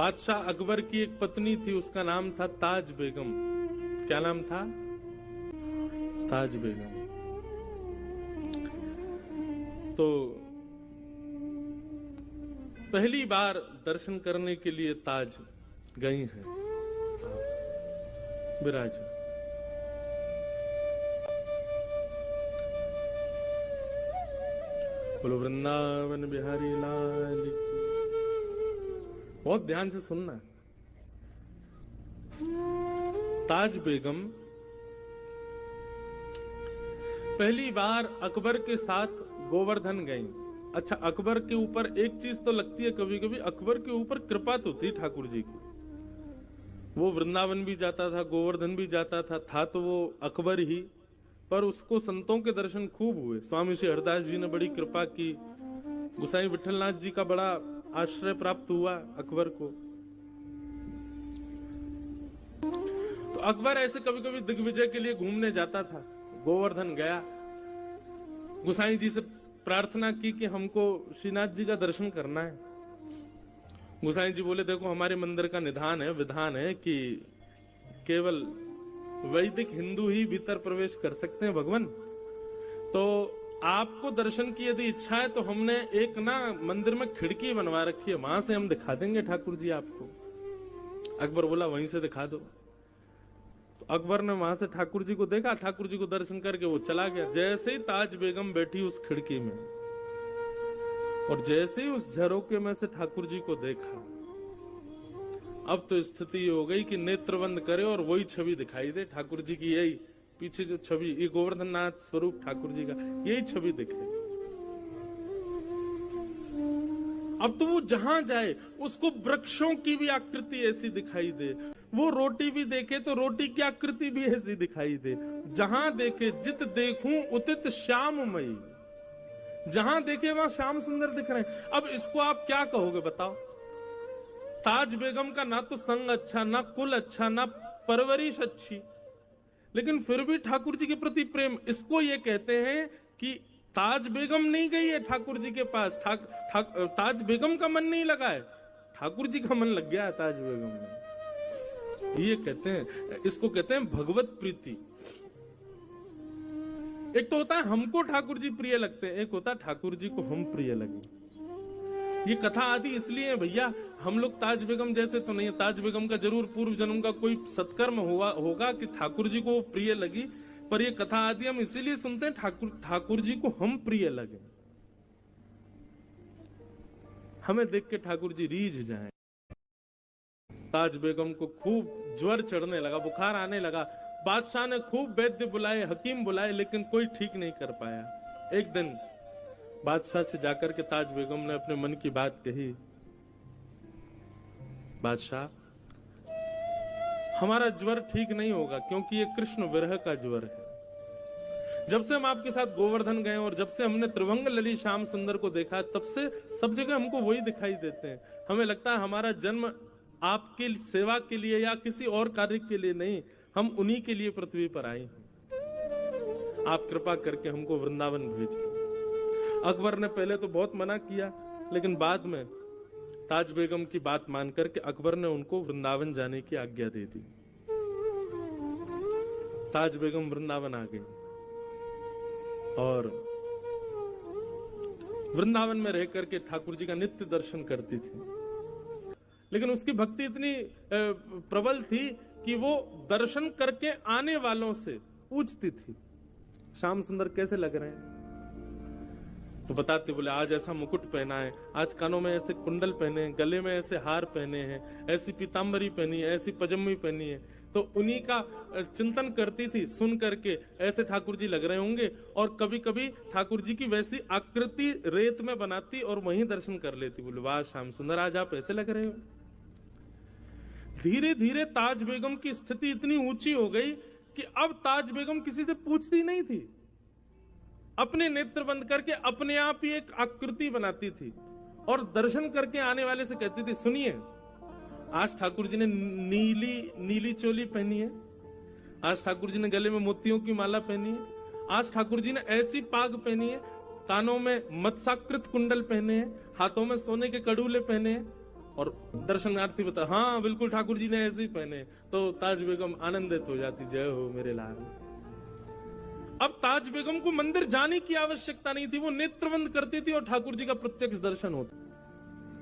बादशाह अकबर की एक पत्नी थी, उसका नाम था ताज बेगम। क्या नाम था? ताज बेगम। तो पहली बार दर्शन करने के लिए ताज गई हैं विराज। बोलो वृंदावन बिहारी लाल की। बहुत ध्यान से सुनना। ताज बेगम पहली बार अकबर के साथ गोवर्धन गई। अच्छा, अकबर के ऊपर एक चीज तो लगती है कभी कभी, अकबर के ऊपर कृपा तो थी ठाकुर जी की। वो वृंदावन भी जाता था, गोवर्धन भी जाता था तो वो अकबर ही, पर उसको संतों के दर्शन खूब हुए। स्वामी श्री हरदास जी ने बड़ी कृपा की, गुसाई विठलनाथ जी का बड़ा आश्रय प्राप्त हुआ अकबर को। तो अकबर ऐसे कभी कभी दिग्विजय के लिए घूमने जाता था। गोवर्धन गया, गुसाई जी से प्रार्थना की कि हमको श्रीनाथ जी का दर्शन करना है। गुसाई जी बोले देखो हमारे मंदिर का निधान है, विधान है कि केवल वैदिक हिंदू ही भीतर प्रवेश कर सकते हैं भगवान। तो आपको दर्शन की यदि इच्छा है तो हमने एक ना मंदिर में खिड़की बनवा रखी है, वहां से हम दिखा देंगे ठाकुर जी आपको। अकबर बोला वहीं से दिखा दो। तो अकबर ने वहां से ठाकुर जी को देखा, ठाकुर जी को दर्शन करके वो चला गया। जैसे ही ताज बेगम बैठी उस खिड़की में और जैसे ही उस झरोके में से ठाकुर जी को देखा, अब तो स्थिति हो गई कि नेत्र बंद करे और वही छवि दिखाई दे ठाकुर जी की। यही पीछे जो छवि, ये गोवर्धन नाथ स्वरूप ठाकुर जी का, यही छवि दिखे। अब तो वो जहां जाए उसको वृक्षों की भी आकृति ऐसी दिखाई दे, वो रोटी भी देखे तो रोटी की आकृति भी ऐसी दिखाई दे। जहां देखे जित देखूं उतित श्याममयी, जहां देखे वहां श्याम सुंदर दिख रहे हैं। अब इसको आप क्या कहोगे बताओ? ताज बेगम का ना तो संग अच्छा, ना कुल अच्छा, ना परवरिश अच्छी, लेकिन फिर भी ठाकुर जी के प्रति प्रेम। इसको ये कहते हैं कि ताज बेगम नहीं गई है ठाकुर जी के पास, ताज बेगम का मन नहीं लगा है, ठाकुर जी का मन लग गया है ताज बेगम में। ये कहते हैं, इसको कहते हैं भगवत प्रीति। एक तो होता है हमको ठाकुर जी प्रिय लगते हैं, एक होता है ठाकुर जी को हम प्रिय लगे। ये कथा आदि इसलिए है भैया, हम लोग ताज बेगम जैसे तो नहीं है। ताज बेगम का जरूर पूर्व जन्म का कोई सत्कर्म होगा कि ठाकुर जी को प्रिय लगी, पर ये कथा आदि हम इसीलिए सुनते हैं ठाकुर जी को हम प्रिय लगे, हमें देख के ठाकुर जी रीझ जाएं। ताज बेगम को खूब ज्वर चढ़ने लगा, बुखार आने लगा। बादशाह ने खूब वैद्य बुलाए, हकीम बुलाए, लेकिन कोई ठीक नहीं कर पाया। एक दिन बादशाह से जाकर के ताज बेगम ने अपने मन की बात कही, बादशाह हमारा ज्वर ठीक नहीं होगा, क्योंकि ये कृष्ण विरह का ज्वर है। जब से हम आपके साथ गोवर्धन गए और जब से हमने त्रिभंग लली श्याम सुंदर को देखा, तब से सब जगह हमको वही दिखाई देते हैं। हमें लगता है हमारा जन्म आपकी सेवा के लिए या किसी और कार्य के लिए नहीं, हम उन्हीं के लिए पृथ्वी पर आए हैं। आप कृपा करके हमको वृंदावन भेजिए। अकबर ने पहले तो बहुत मना किया, लेकिन बाद में ताज बेगम की बात मान करके अकबर ने उनको वृंदावन जाने की आज्ञा दे दी। ताज बेगम वृंदावन आ गई और वृंदावन में रह करके ठाकुर जी का नित्य दर्शन करती थी। लेकिन उसकी भक्ति इतनी प्रबल थी कि वो दर्शन करके आने वालों से पूछती थी, श्याम सुंदर कैसे लग रहे हैं? तो बताते, बोले आज ऐसा मुकुट पहना है, आज कानों में ऐसे कुंडल पहने हैं, गले में ऐसे हार पहने हैं, ऐसी पीतांबरी पहनी है, ऐसी पजम्मी पहनी है। तो उन्हीं का चिंतन करती थी, सुन करके ऐसे ठाकुर जी लग रहे होंगे। और कभी कभी ठाकुर जी की वैसी आकृति रेत में बनाती और वहीं दर्शन कर लेती। बोले वाह श्याम सुंदर, आज आप ऐसे लग रहे हो। धीरे धीरे ताज बेगम की स्थिति इतनी ऊंची हो गई कि अब ताज बेगम किसी से पूछती नहीं थी, अपने नेत्र बंद करके अपने आप ही एक आकृति बनाती थी और दर्शन करके आने वाले से कहती थी, सुनिए आज ठाकुर जी ने नीली चोली पहनी है, आज ठाकुर जी ने गले में मोतियों की माला पहनी है, आज ठाकुर जी ने ऐसी पाग पहनी है, कानों में मत्स्याकृत कुंडल पहने हैं, हाथों में सोने के कड़ूले पहने हैं। और दर्शनार्थी बता, हाँ बिल्कुल ठाकुर जी ने ऐसे ही पहने। तो ताज बेगम आनंदित हो जाती, जय हो मेरे लाल। अब ताज बेगम को मंदिर जाने की आवश्यकता नहीं थी, वो नेत्र बंद करती थी और ठाकुर जी का प्रत्यक्ष दर्शन होता।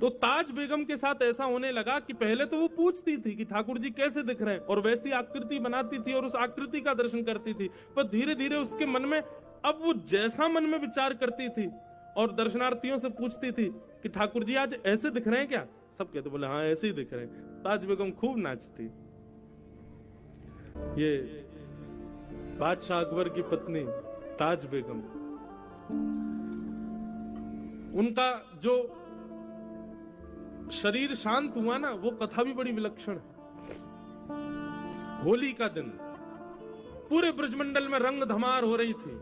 तो ताज बेगम के साथ ऐसा होने लगा कि पहले तो वो पूछती थी कि ठाकुर जी कैसे दिख रहे हैं, और वैसी आकृति बनाती थी और उस आकृति का दर्शन करती थी। पर धीरे धीरे उसके मन में, अब वो जैसा मन में विचार करती थी और दर्शनार्थियों से पूछती थी कि ठाकुर जी आज ऐसे दिख रहे हैं क्या? सब कहते बोले हाँ ऐसे ही दिख रहे हैं। ताज बेगम खूब नाचती। ये बादशाह अकबर की पत्नी ताज बेगम, उनका जो शरीर शांत हुआ ना, वो कथा भी बड़ी विलक्षण है। होली का दिन पूरे ब्रजमंडल में रंग धमार हो रही थी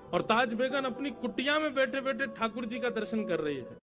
और ताज बेगम अपनी कुटिया में बैठे बैठे ठाकुर जी का दर्शन कर रही है।